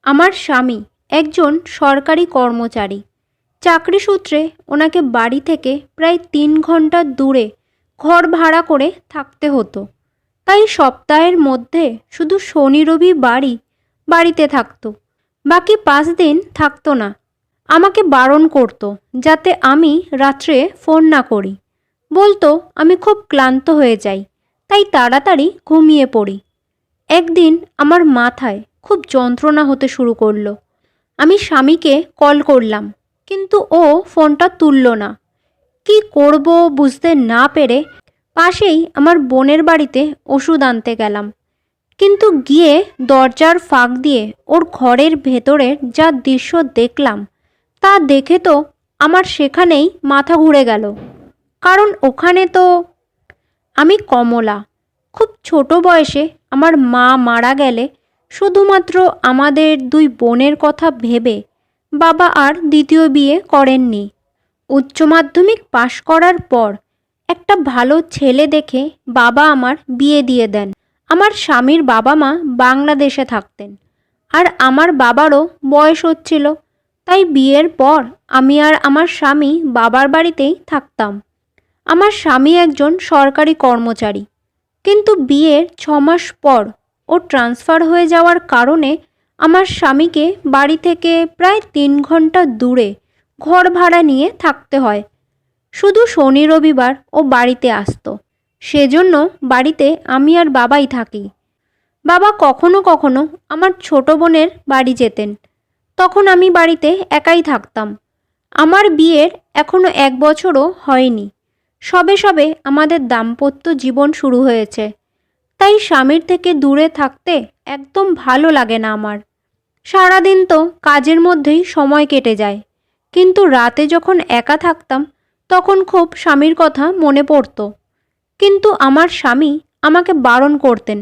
আমার স্বামী একজন সরকারি কর্মচারী। চাকরি সূত্রে ওনাকে বাড়ি থেকে প্রায় 3 ঘন্টা দূরে ঘর ভাড়া করে থাকতে হতো। তাই সপ্তাহের মধ্যে শুধু শনি রবি বাড়িতে থাকতো, বাকি 5 দিন থাকতো না। আমাকে বারণ করতো যাতে আমি রাত্রে ফোন না করি। বলতো আমি খুব ক্লান্ত হয়ে যাই, তাই তাড়াতাড়ি ঘুমিয়ে পড়ি। একদিন আমার মাথায় খুব যন্ত্রণা হতে শুরু করলো। আমি স্বামীকে কল করলাম, কিন্তু ও ফোনটা তুলল না। কি করব বুঝতে না পেরে পাশেই আমার বোনের বাড়িতে ওষুধ আনতে গেলাম। কিন্তু গিয়ে দরজার ফাঁক দিয়ে ওর ঘরের ভেতরের যা দৃশ্য দেখলাম, তা দেখে তো আমার সেখানেই মাথা ঘুরে গেল। কারণ ওখানে তো আমি কমলা। খুব ছোট বয়সে আমার মা মারা গেলে শুধুমাত্র আমাদের 2 বোনের কথা ভেবে বাবা আর দ্বিতীয় বিয়ে করেননি। উচ্চ মাধ্যমিক পাশ করার পর একটা ভালো ছেলে দেখে বাবা আমার বিয়ে দিয়ে দেন। আমার স্বামীর বাবা মা বাংলাদেশে থাকতেন, আর আমার বাবারও বয়স হচ্ছিল। তাই বিয়ের পর আমি আর আমার স্বামী বাবার বাড়িতেই থাকতাম। আমার স্বামী একজন সরকারি কর্মচারী, কিন্তু বিয়ের 6 মাস পর ও ট্রান্সফার হয়ে যাওয়ার কারণে আমার স্বামীকে বাড়ি থেকে প্রায় 3 ঘন্টা দূরে ঘর ভাড়া নিয়ে থাকতে হয়। শুধু শনি রবিবার ও বাড়িতে আসতো, সেজন্য বাড়িতে আমি আর বাবাই থাকি। বাবা কখনো কখনো আমার ছোট বোনের বাড়ি যেতেন, তখন আমি বাড়িতে একাই থাকতাম। আমার বিয়ের এখনো 1 বছরও হয়নি। সবে সবে আমাদের দাম্পত্য জীবন শুরু হয়েছে, তাই স্বামীর থেকে দূরে থাকতে একদম ভালো লাগে না আমার। সারাদিন তো কাজের মধ্যেই সময় কেটে যায়, কিন্তু রাতে যখন একা থাকতাম তখন খুব স্বামীর কথা মনে পড়তো। কিন্তু আমার স্বামী আমাকে বারণ করতেন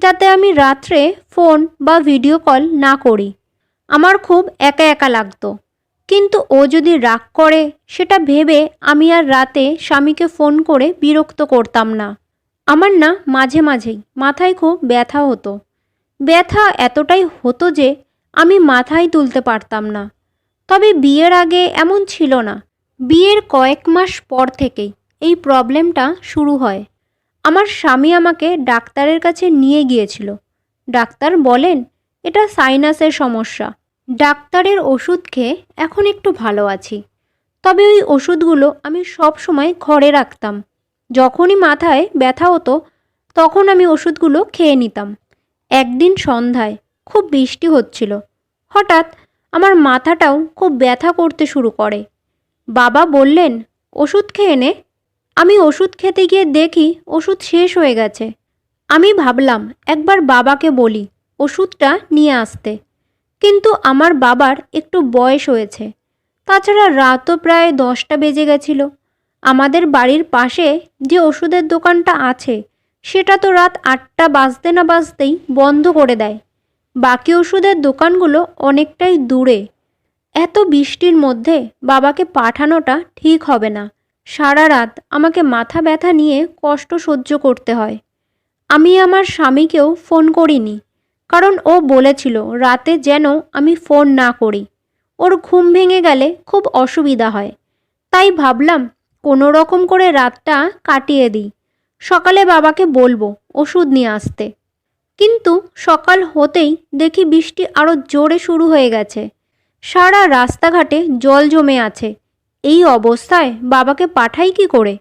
যাতে আমি রাত্রে ফোন বা ভিডিও কল না করি। আমার খুব একা একা লাগতো, কিন্তু ও যদি রাগ করে সেটা ভেবে আমি আর রাতে স্বামীকে ফোন করে বিরক্ত করতাম না। আমার না মাঝে মাঝেই মাথায় খুব ব্যথা হতো। ব্যথা এতটাই হতো যে আমি মাথায় তুলতে পারতাম না। তবে বিয়ের আগে এমন ছিল না। বিয়ের কয়েক মাস পর থেকেই এই প্রবলেমটা শুরু হয়। আমার স্বামী আমাকে ডাক্তারের কাছে নিয়ে গিয়েছিল। ডাক্তার বলেন এটা সাইনাসের সমস্যা। ডাক্তারের ওষুধ খেয়ে এখন একটু ভালো আছি। তবে ওই ওষুধগুলো আমি সব সময় ঘরে রাখতাম। যখনই মাথায় ব্যথা হতো তখন আমি ওষুধগুলো খেয়ে নিতাম। একদিন সন্ধ্যায় খুব বৃষ্টি হচ্ছিল। হঠাৎ আমার মাথাটাও খুব ব্যথা করতে শুরু করে। বাবা বললেন ওষুধ খেয়ে নে। আমি ওষুধ খেতে গিয়ে দেখি ওষুধ শেষ হয়ে গেছে। আমি ভাবলাম একবার বাবাকে বলি ওষুধটা নিয়ে আসতে, কিন্তু আমার বাবার একটু বয়স হয়েছে। তাছাড়া রাতও প্রায় 10টা বেজে গেছিল। আমাদের বাড়ির পাশে যে ওষুধের দোকানটা আছে সেটা তো রাত 8টা বাজতে না বাজতেই বন্ধ করে দেয়। বাকি ওষুধের দোকানগুলো অনেকটাই দূরে। এত বৃষ্টির মধ্যে বাবাকে পাঠানোটা ঠিক হবে না। সারা রাত আমাকে মাথা ব্যথা নিয়ে কষ্ট সহ্য করতে হয়। আমি আমার স্বামীকেও ফোন করিনি, কারণ ও বলেছিল রাতে যেন আমি ফোন না করি। ওর ঘুম ভেঙে গেলে খুব অসুবিধা হয়। তাই ভাবলাম কোনো রকম করে রাতটা কাটিয়ে দিই। সকালে বাবাকে বলবো ওষুধ নিয়ে আসতে। কিন্তু সকাল হতেই দেখি বৃষ্টি আরও জোরে শুরু হয়ে গেছে। সারা রাস্তাঘাটে জল জমে আছে। এই অবস্থায় বাবাকে পাঠাই কি করে?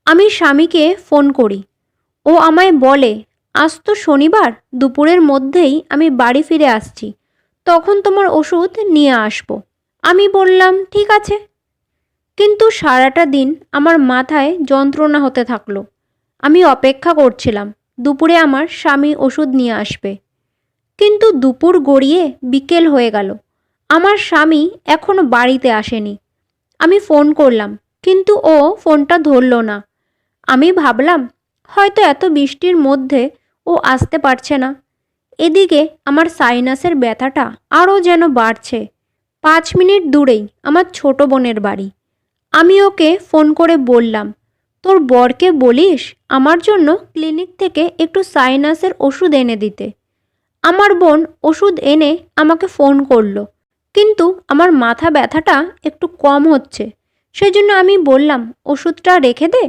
আমি স্বামীকে ফোন করি। ও আমায় বলে আজ তো শনিবার, দুপুরের মধ্যেই আমি বাড়ি ফিরে আসছি, তখন তোমার ওষুধ নিয়ে আসবো। আমি বললাম ঠিক আছে। কিন্তু সারাটা দিন আমার মাথায় যন্ত্রণা হতে থাকলো। আমি অপেক্ষা করছিলাম দুপুরে আমার স্বামী ওষুধ নিয়ে আসবে। কিন্তু দুপুর গড়িয়ে বিকেল হয়ে গেল, আমার স্বামী এখনো বাড়িতে আসেনি। আমি ফোন করলাম, কিন্তু ও ফোনটা ধরল না। আমি ভাবলাম হয়তো এত বৃষ্টির মধ্যে ও আসতে পারছে না। এদিকে আমার সাইনাসের ব্যথাটা আরও যেন বাড়ছে। 5 মিনিট দূরেই আমার ছোট বোনের বাড়ি। আমি ওকে ফোন করে বললাম তোর বরকে বলিস আমার জন্য ক্লিনিক থেকে একটু সাইনাসের ওষুধ এনে দিতে। আমার বোন ওষুধ এনে আমাকে ফোন করলো, কিন্তু আমার মাথা ব্যথাটা একটু কম হচ্ছে। সেজন্য আমি বললাম, ওষুধটা রেখে দে,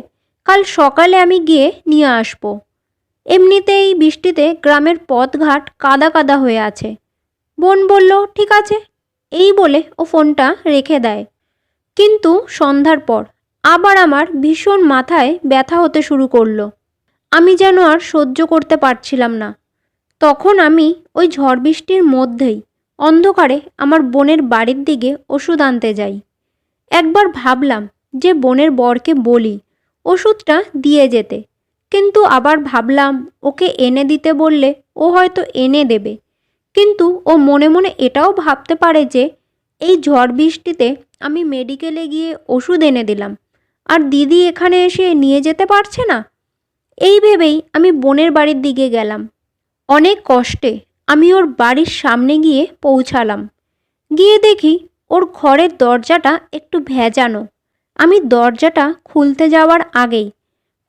কাল সকালে আমি গিয়ে নিয়ে আসবো। এমনিতেই বৃষ্টিতে গ্রামের পথঘাট কাদা কাদা হয়ে আছে। বোন বলল, ঠিক আছে, এই বলে ও ফোনটা রেখে দেয়। কিন্তু সন্ধ্যার পর আবার আমার ভীষণ মাথায় ব্যথা হতে শুরু করলো। আমি যেন আর সহ্য করতে পারছিলাম না। তখন আমি ওই ঝড় বৃষ্টির মধ্যেই অন্ধকারে আমার বোনের বাড়ির দিকে ওষুধ আনতে যাই। একবার ভাবলাম যে বোনের বরকে বলি ওষুধটা দিয়ে যেতে, কিন্তু আবার ভাবলাম ওকে এনে দিতে বললে ও হয়তো এনে দেবে, কিন্তু ও মনে মনে এটাও ভাবতে পারে যে এই ঝড় বৃষ্টিতে আমি মেডিকেলে গিয়ে ওষুধ এনে দিলাম আর দিদি এখানে এসে নিয়ে যেতে পারছে না। এই ভেবেই আমি বোনের বাড়ির দিকে গেলাম। অনেক কষ্টে আমি ওর বাড়ির সামনে গিয়ে পৌঁছালাম। গিয়ে দেখি ওর ঘরের দরজাটা একটু ভেজানো। আমি দরজাটা খুলতে যাওয়ার আগেই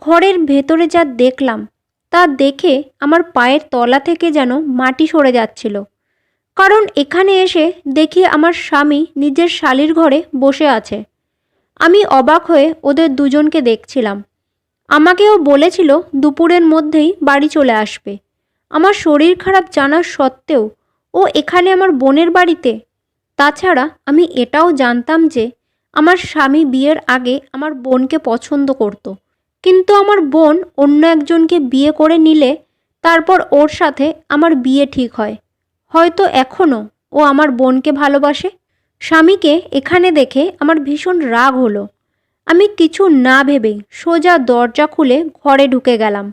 ঘরের ভেতরে যা দেখলাম তা দেখে আমার পায়ের তলা থেকে যেন মাটি সরে যাচ্ছিল। কারণ এখানে এসে দেখি আমার স্বামী নিজের শালীর ঘরে বসে আছে। আমি অবাক হয়ে ওদের দুজনকে দেখছিলাম। আমাকেও বলেছিল দুপুরের মধ্যেই বাড়ি চলে আসবে। আমার শরীর খারাপ জানা সত্ত্বেও ও এখানে আমার বোনের বাড়িতে। তাছাড়া আমি এটাও জানতাম যে আমার স্বামী বিয়ের আগে আমার বোনকে পছন্দ করত, কিন্তু আমার বোন অন্য একজনকে বিয়ে করে নিলে তারপর ওর সাথে আমার বিয়ে ঠিক হয়। হয়তো এখনও ও আমার বোনকে ভালোবাসে। স্বামীকে এখানে দেখে আমার ভীষণ রাগ হলো। আমি কিছু না ভেবেই সোজা দরজা খুলে ঘরে ঢুকে গেলাম।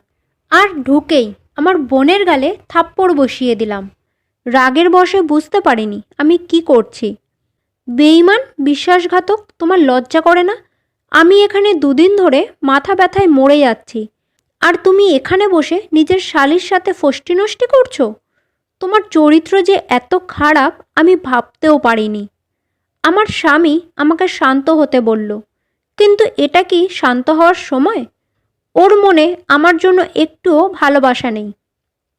আর ঢুকেই আমার বোনের গালে থাপ্পড় বসিয়ে দিলাম। রাগের বশে বুঝতে পারিনি আমি কি করছি। বেঈমান, বিশ্বাসঘাতক, তোমার লজ্জা করে না? আমি এখানে দুদিন ধরে মাথা ব্যথায় মরে যাচ্ছি, আর তুমি এখানে বসে নিজের শালীর সাথে ফষ্টি নষ্টি করছো? তোমার চরিত্র যে এত খারাপ আমি ভাবতেও পারিনি। আমার স্বামী আমাকে শান্ত হতে বলল, কিন্তু এটা কি শান্ত হওয়ার সময়? ওর মনে আমার জন্য একটুও ভালোবাসা নেই।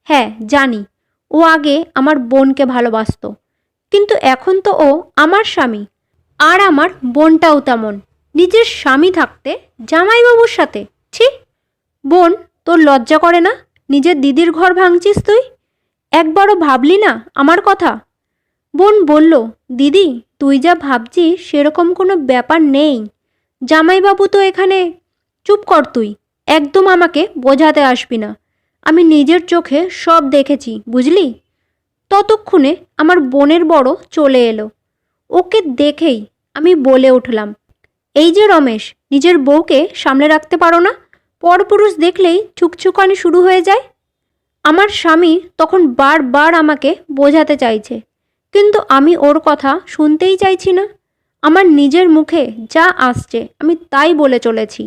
হ্যাঁ জানি, ও আগে আমার বোনকে ভালোবাসতো, কিন্তু এখন তো ও আমার স্বামী। আর আমার বোনটাও তেমন। নিজের স্বামী থাকতে জামাইবাবুর সাথে, ছি! বোন, তোর লজ্জা করে না? নিজের দিদির ঘর ভাঙছিস তুই। একবারও ভাবলি না আমার কথা? বোন বলল, দিদি তুই যা ভাবছিস সেরকম কোনো ব্যাপার নেই। জামাইবাবু তো এখানে। চুপ কর তুই, একদম আমাকে বোঝাতে আসবি না। আমি নিজের চোখে সব দেখেছি, বুঝলি? ততক্ষণে আমার বোনের বড় চলে এলো। ওকে দেখেই আমি বলে উঠলাম, এই যে রমেশ, নিজের বউকে সামলে রাখতে পারো না? পরপুরুষ দেখলেই ছুকছুকানি শুরু হয়ে যায়। আমার স্বামী তখন বারবার আমাকে বোঝাতে চাইছে, কিন্তু আমি ওর কথা শুনতেই চাইছি না। আমার নিজের মুখে যা আসছে আমি তাই বলে চলেছি।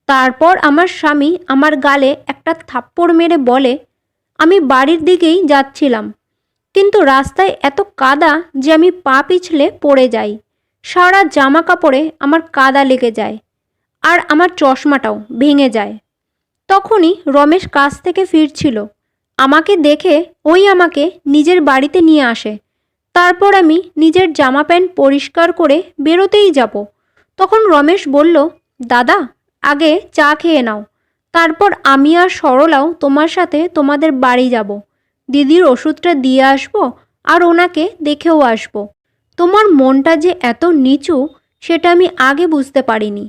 তারপর আমার স্বামী আমার গালে একটা থাপ্পড় মেরে বলে, আমি বাড়ির দিকেই যাচ্ছিলাম, কিন্তু রাস্তায় এত কাদা যে আমি পা পিছলে পড়ে যাই। সারা জামা কাপড়ে আমার কাদা লেগে যায়, আর আমার চশমাটাও ভেঙে যায়। তখনই রমেশ কাজ থেকে ফিরছিল। আমাকে দেখে ওই আমাকে নিজের বাড়িতে নিয়ে আসে। তারপর আমি নিজের জামা প্যান্ট পরিষ্কার করে বেরোতেই যাব, তখন রমেশ বলল, দাদা আগে চা খেয়ে নাও, তারপর আমি আর সরলাও তোমার সাথে তোমাদের বাড়ি যাব। দিদির ওষুধটা দিয়ে আসবো আর ওনাকে দেখেও আসবো। তোমার মনটা যে এত নিচু সেটা আমি আগে বুঝতে পারিনি।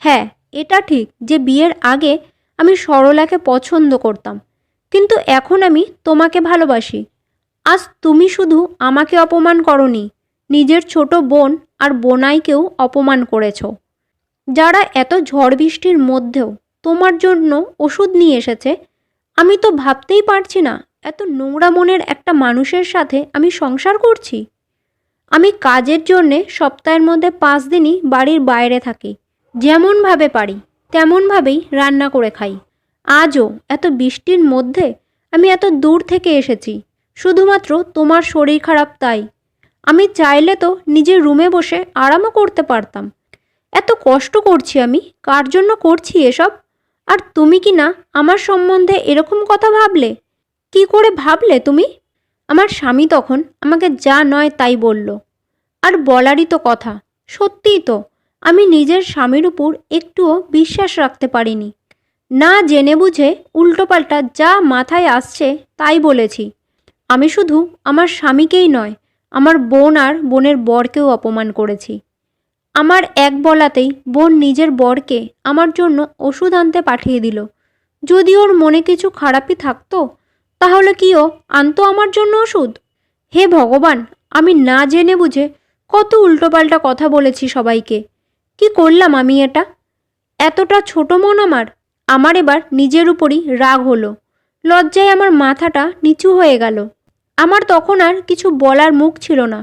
হ্যাঁ, এটা ঠিক যে বিয়ের আগে আমি সরলাকে পছন্দ করতাম, কিন্তু এখন আমি তোমাকে ভালোবাসি। আজ তুমি শুধু আমাকে অপমান করনি, নিজের ছোট বোন আর বোনাইকেও অপমান করেছ, যারা এত ঝড় বৃষ্টির মধ্যেও তোমার জন্য ওষুধ নিয়ে এসেছে। আমি তো ভাবতেই পারছি না এত নোংরা মনের একটা মানুষের সাথে আমি সংসার করছি। আমি কাজের জন্যে সপ্তাহের মধ্যে 5 দিনই বাড়ির বাইরে থাকি। যেমনভাবে পারি তেমনভাবেই রান্না করে খাই। আজও এত বৃষ্টির মধ্যে আমি এত দূর থেকে এসেছি শুধুমাত্র তোমার শরীর খারাপ তাই। আমি চাইলে তো নিজের রুমে বসে আরামও করতে পারতাম। এত কষ্ট করছি আমি, কার জন্য করছি এসব? আর তুমি কি না আমার সম্বন্ধে এরকম কথা ভাবলে? কি করে ভাবলে তুমি? আমার স্বামী তখন আমাকে যা নয় তাই বলল। আর বলারই তো কথা, সত্যিই তো আমি নিজের স্বামীর উপর একটুও বিশ্বাস রাখতে পারিনি। না জেনে বুঝে উল্টোপাল্টা যা মাথায় আসছে তাই বলেছি। আমি শুধু আমার স্বামীকেই নয়, আমার বোন আর বোনের বরকেও অপমান করেছি। আমার এক বলাতেই বোন নিজের বরকে আমার জন্য ওষুধ আনতে পাঠিয়ে দিল। যদি ওর মনে কিছু খারাপই থাকতো তাহলে কি ও আনতো আমার জন্য ওষুধ? হে ভগবান, আমি না জেনে বুঝে কত উল্টোপাল্টা কথা বলেছি সবাইকে। কি করলাম আমি এটা? এতটা ছোট মন আমার। আমার এবার নিজের উপরই রাগ হলো। লজ্জায় আমার মাথাটা নিচু হয়ে গেল। আমার তখন আর কিছু বলার মুখ ছিল না।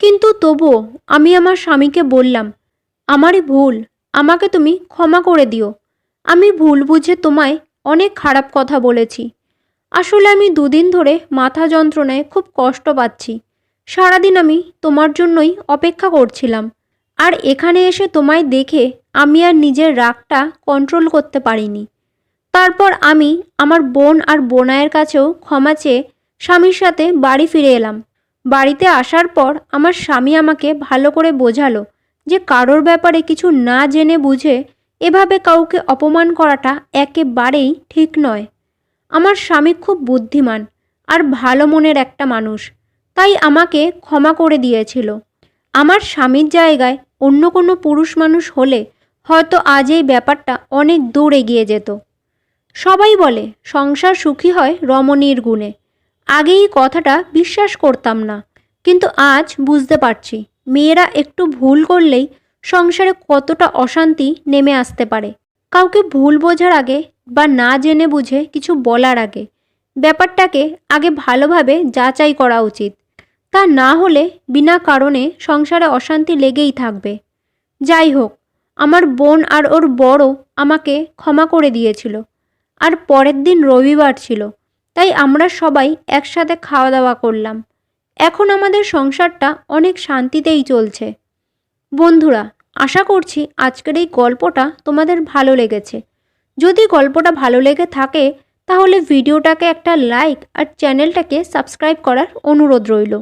কিন্তু তবুও আমি আমার স্বামীকে বললাম, আমারই ভুল, আমাকে তুমি ক্ষমা করে দিও। আমি ভুল বুঝে তোমায় অনেক খারাপ কথা বলেছি। আসলে আমি দুদিন ধরে মাথা যন্ত্রণায় খুব কষ্ট পাচ্ছি। সারাদিন আমি তোমার জন্যই অপেক্ষা করছিলাম। আর এখানে এসে তোমায় দেখে আমি আর নিজের রাগটা কন্ট্রোল করতে পারিনি। তারপর আমি আমার বোন আর বোনাইয়ের কাছেও ক্ষমা চেয়ে স্বামীর সাথে বাড়ি ফিরে এলাম। বাড়িতে আসার পর আমার স্বামী আমাকে ভালো করে বোঝালো যে কারোর ব্যাপারে কিছু না জেনে বুঝে এভাবে কাউকে অপমান করাটা একেবারেই ঠিক নয়। আমার স্বামী খুব বুদ্ধিমান আর ভালো মনের একটা মানুষ, তাই আমাকে ক্ষমা করে দিয়েছিল। আমার স্বামীর জায়গায় অন্য কোনো পুরুষ মানুষ হলে হয়তো আজ এই ব্যাপারটা অনেক দূর এগিয়ে যেত। সবাই বলে সংসার সুখী হয় রমণীর গুণে। আগে এই কথাটা বিশ্বাস করতাম না, কিন্তু আজ বুঝতে পারছি মেয়েরা একটু ভুল করলেই সংসারে কতটা অশান্তি নেমে আসতে পারে। কাউকে ভুল বোঝার আগে বা না জেনে বুঝে কিছু বলার আগে ব্যাপারটাকে আগে ভালোভাবে যাচাই করা উচিত। তা না হলে বিনা কারণে সংসারে অশান্তি লেগেই থাকবে। যাই হোক, আমার বোন আর ওর বড় আমাকে ক্ষমা করে দিয়েছিল। আর পরের দিন রবিবার ছিল, তাই আমরা সবাই একসাথে খাওয়া দাওয়া করলাম। এখন আমাদের সংসারটা অনেক শান্তিতেই চলছে। বন্ধুরা, আশা করছি আজকের এই গল্পটা তোমাদের ভালো লেগেছে। যদি গল্পটা ভালো লেগে থাকে তাহলে ভিডিওটাকে একটা লাইক আর চ্যানেলটাকে সাবস্ক্রাইব করার অনুরোধ রইল।